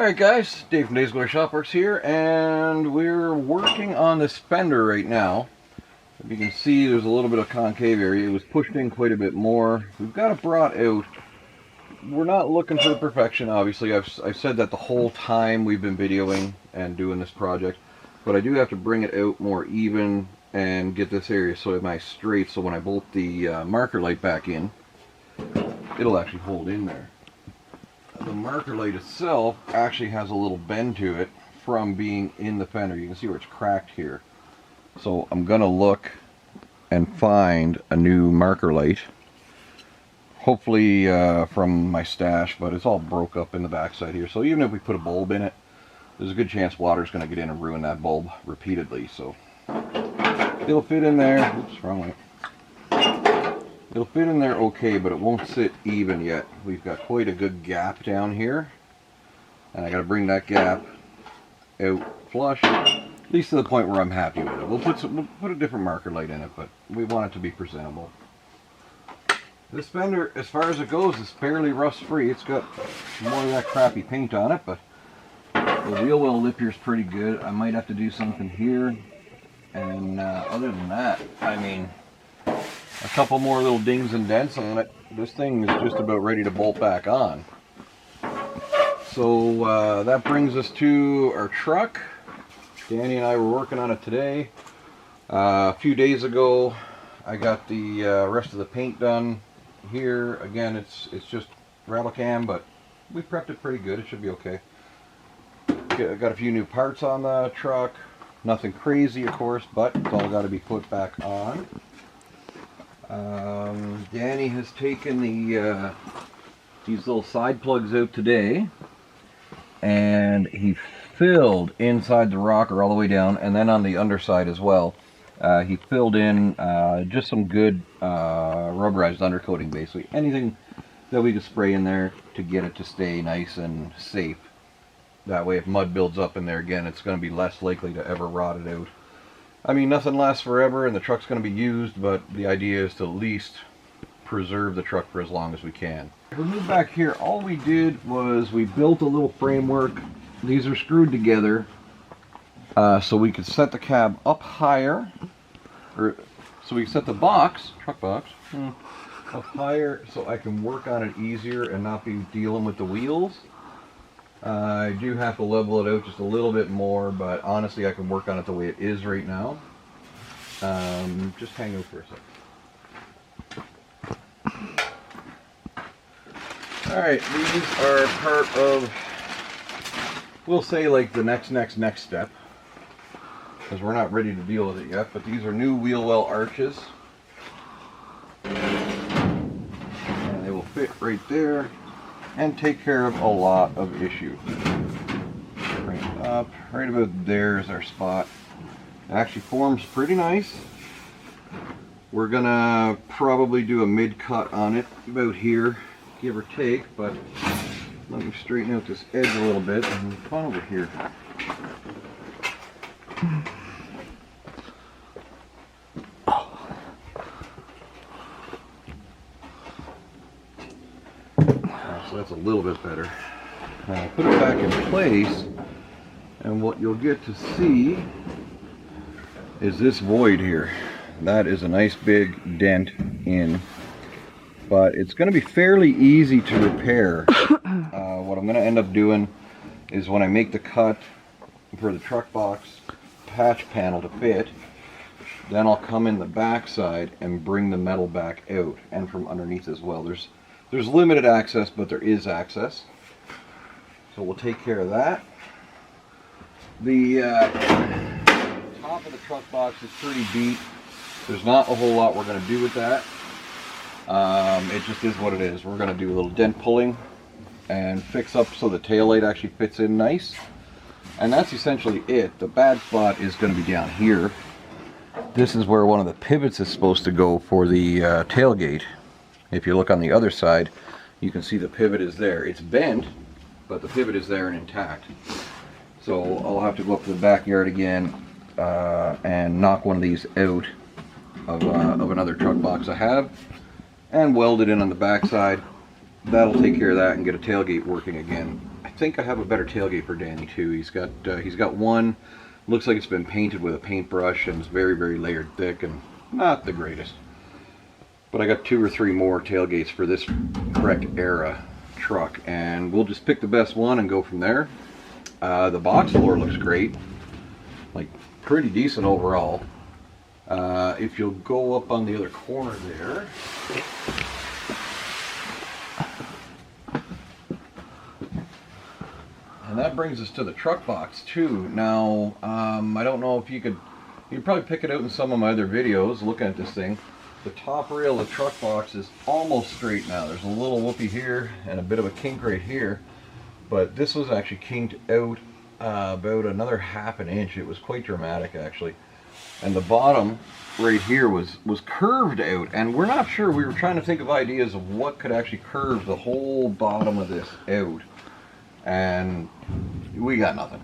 Alright guys, Dave from Dave's Glory Shopworks here, and we're working on this fender right now. If you can see, there's a little bit of concave area. It was pushed in quite a bit more. We've got it brought out. We're not looking for perfection, obviously. I've said that the whole time we've been videoing and doing this project, but I do have to bring it out more even and get this area so nice straight, so when I bolt the marker light back in, it'll actually hold in there. The marker light itself actually has a little bend to it from being in the fender. You can see where it's cracked here. So I'm gonna look and find a new marker light, hopefully from my stash, but it's all broke up in the backside here. So even if we put a bulb in it, there's a good chance water's gonna get in and ruin that bulb repeatedly. So it'll fit in there. Oops, wrong way. It'll fit in there okay, but it won't sit even yet. We've got quite a good gap down here, and I got to bring that gap out flush, at least to the point where I'm happy with it. We'll put a different marker light in it, but we want it to be presentable. This fender, as far as it goes, is fairly rust-free. It's got more of that crappy paint on it, but the wheel well lip here is pretty good. I might have to do something here, and other than that, I mean, a couple more little dings and dents on it. This thing is just about ready to bolt back on. So that brings us to our truck. Danny and I were working on it today. A few days ago I got the rest of the paint done here. Again, it's just rattle cam, but we prepped it pretty good. It should be okay. Got a few new parts on the truck. Nothing crazy, of course, but it's all got to be put back on. Danny has taken these little side plugs out today, and he filled inside the rocker all the way down, and then on the underside as well. He filled in just some good rubberized undercoating, basically anything that we could spray in there to get it to stay nice and safe. That way if mud builds up in there again, it's going to be less likely to ever rot it out. I mean, nothing lasts forever and the truck's going to be used, but the idea is to at least preserve the truck for as long as we can. If we move back here, all we did was we built a little framework. These are screwed together so we could set the cab up higher, or so we can set the box, truck box, up higher so I can work on it easier and not be dealing with the wheels. I do have to level it out just a little bit more, but honestly I can work on it the way it is right now. Just hang out for a second. Alright, these are part of, we'll say like the next step, because we're not ready to deal with it yet, but these are new wheel well arches. And they will fit right there and take care of a lot of issues. Right up, right about there is our spot. It actually forms pretty nice. We're gonna probably do a mid-cut on it about here, give or take, but let me straighten out this edge a little bit and come on over here. So that's a little bit better. Now put it back in place, and what you'll get to see is this void here. That is a nice big dent in, but it's going to be fairly easy to repair. What I'm going to end up doing is when I make the cut for the truck box patch panel to fit, then I'll come in the back side and bring the metal back out, and from underneath as well. There's limited access, but there is access. So we'll take care of that. The top of the truck box is pretty beat. There's not a whole lot we're going to do with that. It just is what it is. We're going to do a little dent pulling and fix up so the taillight actually fits in nice. And that's essentially it. The bad spot is going to be down here. This is where one of the pivots is supposed to go for the tailgate. If you look on the other side, you can see the pivot is there. It's bent, but the pivot is there and intact. So I'll have to go up to the backyard again and knock one of these out of another truck box I have and weld it in on the back side. That'll take care of that and get a tailgate working again. I think I have a better tailgate for Danny too. He's got one, looks like it's been painted with a paintbrush and it's very, very layered thick and not the greatest. But I got 2 or 3 more tailgates for this correct era truck, and we'll just pick the best one and go from there. The box floor looks great, like pretty decent overall. If you'll go up on the other corner there, and that brings us to the truck box too. Now, I don't know if you could probably pick it out in some of my other videos looking at this thing. The top rail of the truck box is almost straight now. There's a little whoopee here and a bit of a kink right here, but this was actually kinked out about another ½ an inch. It was quite dramatic actually. And the bottom right here was curved out, and we're not sure. We were trying to think of ideas of what could actually curve the whole bottom of this out, and we got nothing.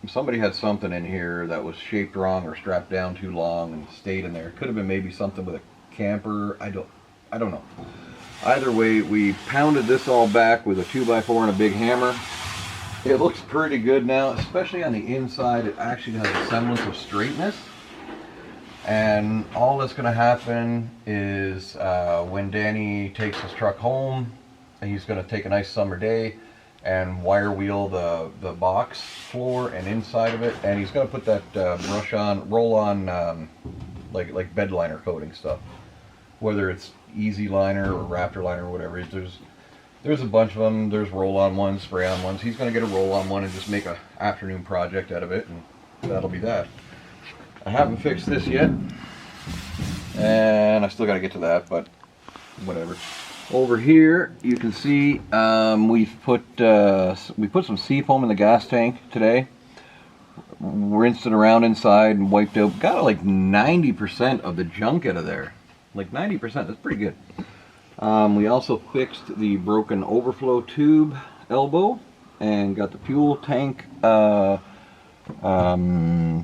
Somebody had something in here that was shaped wrong or strapped down too long and stayed in there. It could have been maybe something with a camper. I don't know. Either way, we pounded this all back with a 2x4 and a big hammer. It looks pretty good now, especially on the inside. It actually has a semblance of straightness. And all that's going to happen is when Danny takes his truck home, he's going to take a nice summer day and wire wheel the box floor and inside of it, and he's going to put that roll on like bed liner coating stuff, whether it's Easy Liner or Raptor Liner or whatever. There's a bunch of them. There's roll on ones, spray on ones. He's going to get a roll on one and just make an afternoon project out of it, and that'll be that. I haven't fixed this yet, and I still got to get to that, but whatever. Over here, you can see we put some seafoam in the gas tank today. Rinsed it around inside and wiped out. Got like 90% of the junk out of there. Like 90%. That's pretty good. We also fixed the broken overflow tube elbow and got the fuel tank,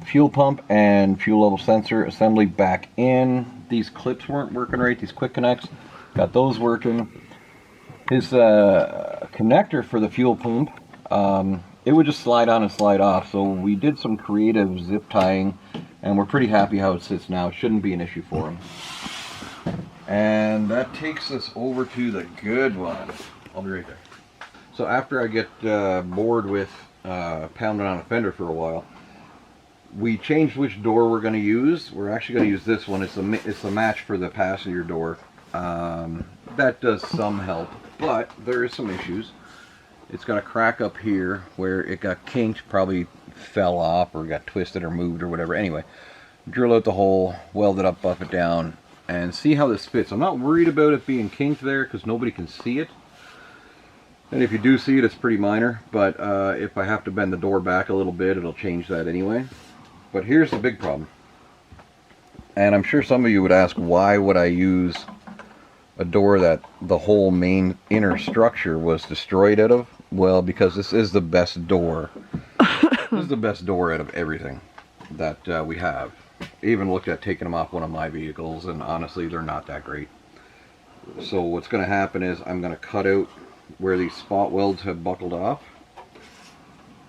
fuel pump and fuel level sensor assembly back in. These clips weren't working right, these quick connects. Got those working. His connector for the fuel pump, it would just slide on and slide off, so we did some creative zip tying and we're pretty happy how it sits now. It shouldn't be an issue for him. And that takes us over to the good one. I'll be right there. So after I get bored with pounding on a fender for a while, we changed which door we're going to use. We're actually going to use this one. It's the match for the passenger door. That does some help, but there is some issues. It's got a crack up here where it got kinked, probably fell off or got twisted or moved or whatever. Anyway, drill out the hole, weld it up, buff it down, and see how this fits. I'm not worried about it being kinked there because nobody can see it. And if you do see it, it's pretty minor, but if I have to bend the door back a little bit, it'll change that anyway. But here's the big problem. And I'm sure some of you would ask, why would I use a door that the whole main inner structure was destroyed out of? Well, because this is the best door. This is the best door out of everything that we have. I even looked at taking them off one of my vehicles, and honestly, they're not that great. So what's going to happen is I'm going to cut out where these spot welds have buckled off.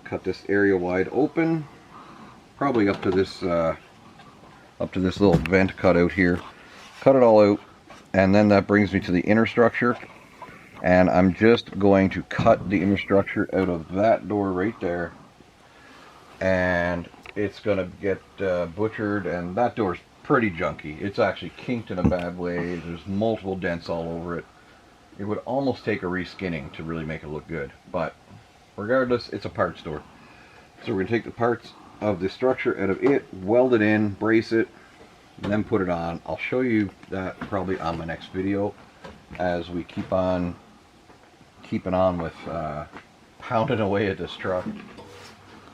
Cut this area wide open, probably up to this little vent cut out here. Cut it all out, and then that brings me to the inner structure. And I'm just going to cut the inner structure out of that door right there, and it's going to get butchered. And that door's pretty junky. It's actually kinked in a bad way. There's multiple dents all over it. It would almost take a reskinning to really make it look good, but regardless, it's a parts door. So we're going to take the parts of the structure out of it, weld it in, brace it, and then put it on. I'll show you that probably on my next video as we keep on keeping on with pounding away at this truck.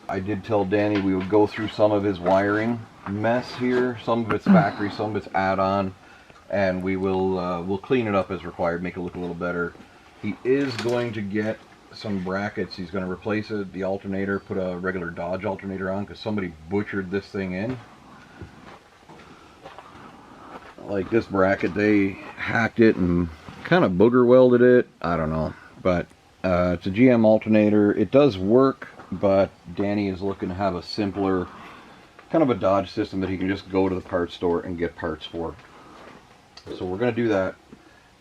I did tell Danny we would go through some of his wiring mess here. Some of it's factory, some of it's add-on, and we'll clean it up as required, make it look a little better. He is going to get some brackets. He's going to replace it, the alternator, put a regular Dodge alternator on because somebody butchered this thing in. Like this bracket, they hacked it and kind of booger welded it. I don't know, but It's a GM alternator. It does work, but Danny is looking to have a simpler, kind of a Dodge system that he can just go to the parts store and get parts for. So we're going to do that.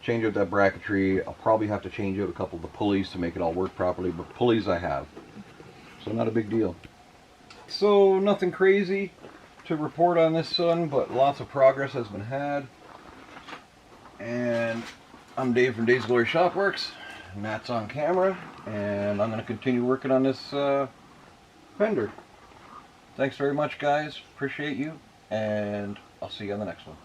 Change out that bracketry. I'll probably have to change out a couple of the pulleys to make it all work properly, but pulleys I have. So not a big deal. So nothing crazy to report on this one, but lots of progress has been had. And I'm Dave from Dave's Glory Shopworks. Matt's on camera, and I'm going to continue working on this fender. Thanks very much, guys. Appreciate you, and I'll see you on the next one.